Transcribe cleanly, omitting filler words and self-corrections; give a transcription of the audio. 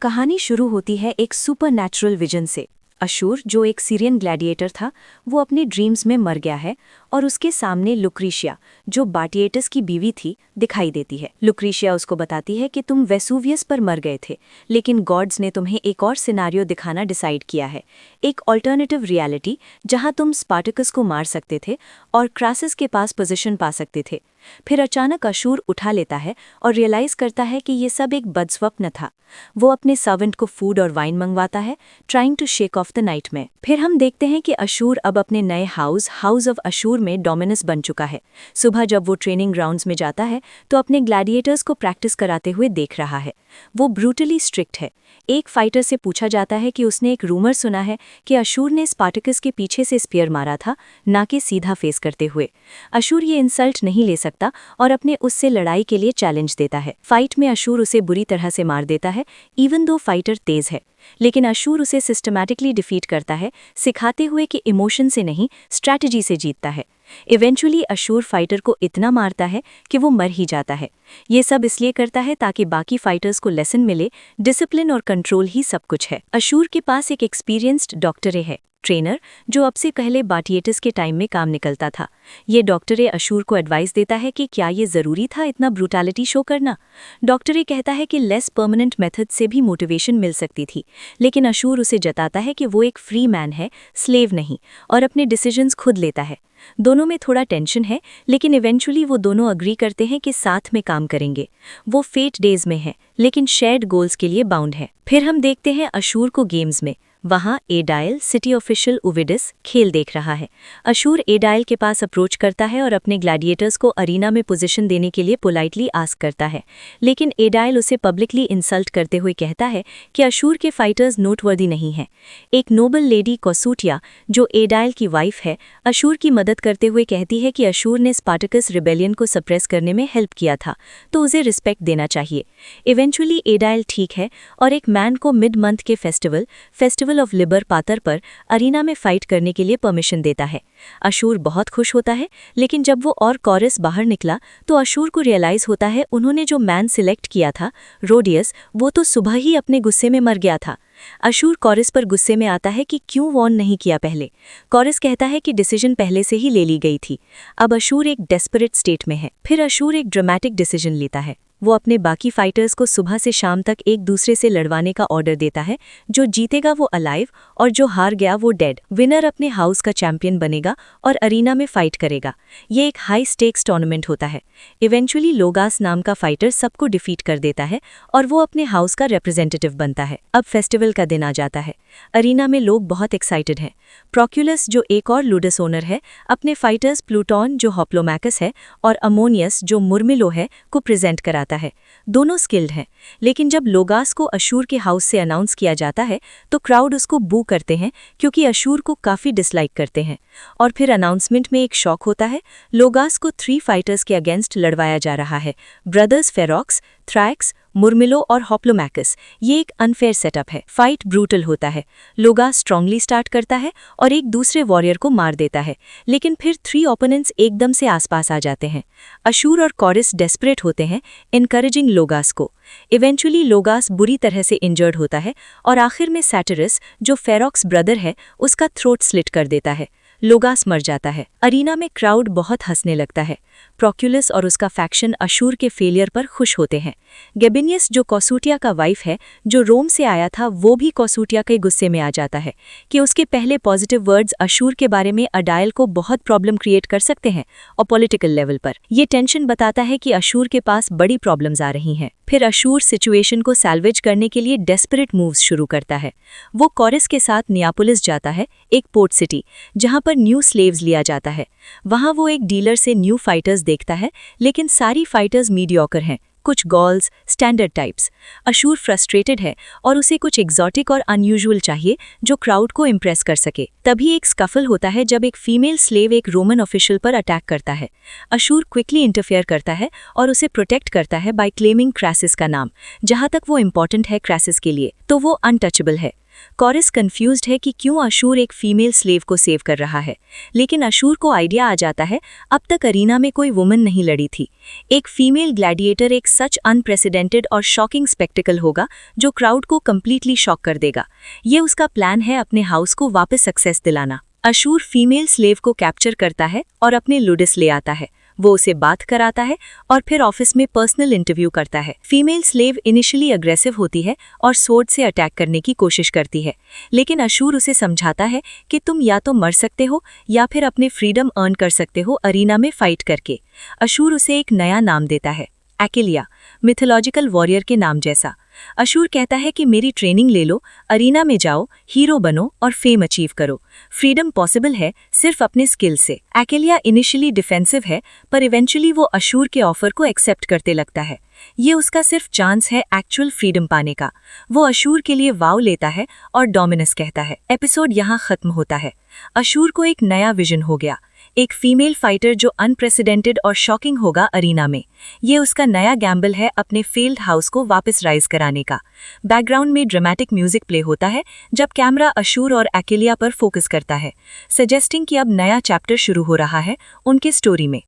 कहानी शुरू होती है एक सुपरनैचुरल विजन से। अशूर, जो एक सीरियन ग्लैडिएटर था, वो अपने ड्रीम्स में मर गया है और उसके सामने लुक्रीशिया, जो बाटिएटस की बीवी थी, दिखाई देती है। लुक्रीशिया उसको बताती है कि तुम वेसुवियस पर मर गए थे, लेकिन गॉड्स ने तुम्हें एक और सिनारियो दिखाना डिसाइड किया है, एक ऑल्टरनेटिव रियलिटी जहां तुम स्पार्टकस को मार सकते थे और क्रासस के पास पोजीशन पा सकते थे। फिर अचानक अशूर उठा लेता है और रियलाइज करता है कि ये सब एक बदस्वप्न था। वो अपने सर्वेंट को फूड और वाइन मंगवाता है, trying to shake off the nightmare. फिर हम देखते हैं कि अशूर अब अपने नए हाउस ऑफ अशूर में डोमिनस बन चुका है। सुबह जब वो ट्रेनिंग ग्राउंड्स में जाता है तो अपने ग्लैडिएटर्स को प्रैक्टिस कराते हुए देख रहा है। वो ब्रूटली स्ट्रिक्ट है। एक फाइटर से पूछा जाता है कि उसने एक रूमर सुना है कि अशूर ने स्पार्टकस के पीछे से स्पीयर मारा था, ना कि सीधा फेस करते हुए। अशूर ये इंसल्ट नहीं ले सकता और अपने उससे लड़ाई के लिए चैलेंज देता है। फाइट में अशूर उसे बुरी तरह से मार देता है, इवन दो फाइटर तेज है, लेकिन अशूर उसे सिस्टमैटिकली डिफीट करता है, सिखाते हुए कि इमोशन से नहीं, स्ट्रैटेजी से जीतता है। इवेंचुअली अशूर फाइटर को इतना मारता है कि वो मर ही जाता है। ये सब इसलिए करता है ताकि बाकी फाइटर्स को लेसन मिले, डिसिप्लिन और कंट्रोल ही सब कुछ है। अशूर के पास एक एक्सपीरियंस्ड डॉक्टरे है, ट्रेनर, जो अब से पहले बाटिएटस के टाइम में काम निकलता था। ये डॉक्टरे अशूर को एडवाइस देता है कि क्या ये ज़रूरी था इतना ब्रूटैलिटी शो करना। डॉक्टरे कहता है कि लेस परमानेंट मेथड से भी मोटिवेशन मिल सकती थी, लेकिन अशूर उसे जताता है कि वो एक फ्री मैन है, स्लेव नहीं, और अपने डिसीजंस खुद लेता है। दोनों में थोड़ा टेंशन है, लेकिन इवेंचुअली वो दोनों अग्री करते हैं कि साथ में काम करेंगे। वो फेट डेज में है, लेकिन शेयर्ड गोल्स के लिए बाउंड है। फिर हम देखते हैं अशूर को गेम्स में। वहाँ एडाइल, सिटी ऑफिशियल उविडिस, खेल देख रहा है। अशूर एडाइल के पास अप्रोच करता है और अपने ग्लैडिएटर्स को अरीना में पोजीशन देने के लिए पोलाइटली आस्क करता है, लेकिन एडाइल उसे पब्लिकली इंसल्ट करते हुए कहता है कि अशूर के फाइटर्स नोटवर्दी नहीं हैं। एक नोबल लेडी कोसूटिया, जो एडाइल की वाइफ है, अशूर की मदद करते हुए कहती है कि अशूर ने स्पार्टकस रिबेलियन को सप्रेस करने में हेल्प किया था, तो उसे रिस्पेक्ट देना चाहिए। इवेंचुअली एडाइल ठीक है और एक मैन को मिड मंथ के फेस्टिवल ऑफ लिबर पातर पर अरीना में फाइट करने के लिए परमिशन देता है। अशूर बहुत खुश होता है, लेकिन जब वो और कॉरस बाहर निकला तो अशूर को रियलाइज होता है उन्होंने जो मैन सिलेक्ट किया था, रोडियस, वो तो सुबह ही अपने गुस्से में मर गया था। अशूर कॉरस पर गुस्से में आता है कि क्यों वॉर्न नहीं किया पहले। कॉरस कहता है कि डिसीजन पहले से ही ले ली गई थी। अब अशूर एक डेस्परेट स्टेट में है। फिर अशूर एक ड्रामेटिक डिसीजन लेता है। वो अपने बाकी फाइटर्स को सुबह से शाम तक एक दूसरे से लड़वाने का ऑर्डर देता है। जो जीतेगा वो अलाइव और जो हार गया वो डेड। विनर अपने हाउस का चैंपियन बनेगा और अरीना में फाइट करेगा। ये एक हाई स्टेक्स टूर्नामेंट होता है। इवेंचुअली लोगास नाम का फाइटर सबको डिफीट कर देता है और वो अपने हाउस का रिप्रेजेंटेटिव बनता है। अब फेस्टिवल का दिन आ जाता है। अरीना में लोग बहुत एक्साइटेड हैं। प्रोक्यूलस, जो एक और लूडस ओनर है, अपने फाइटर्स प्लूटॉन, जो होप्लोमैकस है, और अमोनियस, जो मुर्मिलो है, को प्रेजेंट कराता है। दोनों स्किल्ड हैं, लेकिन जब लोगास को अशूर के हाउस से अनाउंस किया जाता है तो क्राउड उसको बू करते हैं, क्योंकि अशूर को काफ़ी डिसलाइक करते हैं। और फिर अनाउंसमेंट में एक शॉक होता है। लोगास को 3 फाइटर्स के अगेंस्ट लड़वाया जा रहा है, ब्रदर्स फेरोक्स, थ्रैक्स, मुर्मिलो और होप्लोमैकस। ये एक अनफेयर सेटअप है। फाइट ब्रूटल होता है। लोगास स्ट्रांगली स्टार्ट करता है और एक दूसरे वॉरियर को मार देता है, लेकिन फिर 3 ओपोनेंट्स एकदम से आसपास आ जाते हैं। अशूर और कॉरस डेस्परेट होते हैं, इनकरेजिंग लोगास को। इवेंचुअली लोगास बुरी तरह से इंजर्ड होता है और आखिर में सैटरस, जो फेरोक्स ब्रदर है, उसका थ्रोट स्लिट कर देता है। लोगास मर जाता है। अरीना में क्राउड बहुत हंसने लगता है। प्रोक्यूलस और उसका फैक्शन अशूर के फेलियर पर खुश होते हैं। गेबिनियस, जो कोसूटिया का वाइफ है, जो रोम से आया था, वो भी कोसूटिया के गुस्से में आ जाता है कि उसके पहले पॉजिटिव वर्ड्स अशूर के बारे में अडाइल को बहुत प्रॉब्लम क्रिएट कर सकते हैं, और पॉलिटिकल लेवल पर ये टेंशन बताता है कि अशूर के पास बड़ी प्रॉब्लम्स आ रही हैं। फिर अशूर सिचुएशन को सैल्वेज करने के लिए डेस्परेट मूव्स शुरू करता है। वो कॉरस के साथ नियापोलिस जाता है, एक पोर्ट सिटी जहां पर न्यू स्लेव्स लिया जाता है। वहां वो एक डीलर से न्यू फाइटर्स देखता है, लेकिन सारी फाइटर्स मीडियोकर हैं, कुछ गॉल्स, स्टैंडर्ड टाइप्स। अशूर फ्रस्ट्रेटेड है और उसे कुछ एग्जॉटिक और अनयूजुअल चाहिए जो क्राउड को इम्प्रेस कर सके। तभी एक स्कफल होता है जब एक फीमेल स्लेव एक रोमन ऑफिशियल पर अटैक करता है। अशूर क्विकली इंटरफेयर करता है और उसे प्रोटेक्ट करता है बाय क्लेमिंग क्रासिस का नाम। जहां तक वो इम्पॉर्टेंट है क्रासिस के लिए, तो वो अनटचेबल है। कॉरिस कंफ्यूज्ड है कि क्यों अशूर एक फीमेल स्लेव को सेव कर रहा है, लेकिन अशूर को आइडिया आ जाता है अब तक अरीना में कोई वुमन नहीं लड़ी थी। एक फीमेल ग्लैडिएटर एक सच अनप्रेसिडेंटेड और शॉकिंग स्पेक्टिकल होगा जो क्राउड को कंप्लीटली शॉक कर देगा। ये उसका प्लान है अपने हाउस को वापस सक्सेस दिलाना। अशूर फीमेल स्लेव को कैप्चर करता है और अपने लुडिस ले आता है। वो उसे बात कराता है और फिर ऑफिस में पर्सनल इंटरव्यू करता है। फीमेल स्लेव इनिशियली अग्रेसिव होती है और स्वॉर्ड से अटैक करने की कोशिश करती है, लेकिन अशूर उसे समझाता है कि तुम या तो मर सकते हो या फिर अपने फ्रीडम अर्न कर सकते हो अरीना में फाइट करके। अशूर उसे एक नया नाम देता है, एक्लिया, मिथोलॉजिकल वॉरियर के नाम जैसा। अशूर कहता है कि मेरी ट्रेनिंग ले लो, अरीना में जाओ, हीरो बनो और फेम अचीव करो। फ्रीडम पॉसिबल है सिर्फ अपने स्किल से। एक्लिया इनिशियली डिफेंसिव है, पर इवेंचुअली वो अशूर के ऑफर को एक्सेप्ट करते लगता है। ये उसका सिर्फ चांस है एक्चुअल फ्रीडम पाने का। वो अशूर के लिए वाव लेता है और डोमिनस कहता है। एपिसोड यहाँ खत्म होता है। अशूर को एक नया विजन हो गया, एक फीमेल फाइटर जो अनप्रेसिडेंटेड और शॉकिंग होगा अरीना में। ये उसका नया गैम्बल है अपने फेल्ड हाउस को वापस राइज कराने का। बैकग्राउंड में ड्रामेटिक म्यूजिक प्ले होता है जब कैमरा अशूर और एक्लिया पर फोकस करता है, सजेस्टिंग कि अब नया चैप्टर शुरू हो रहा है उनके स्टोरी में।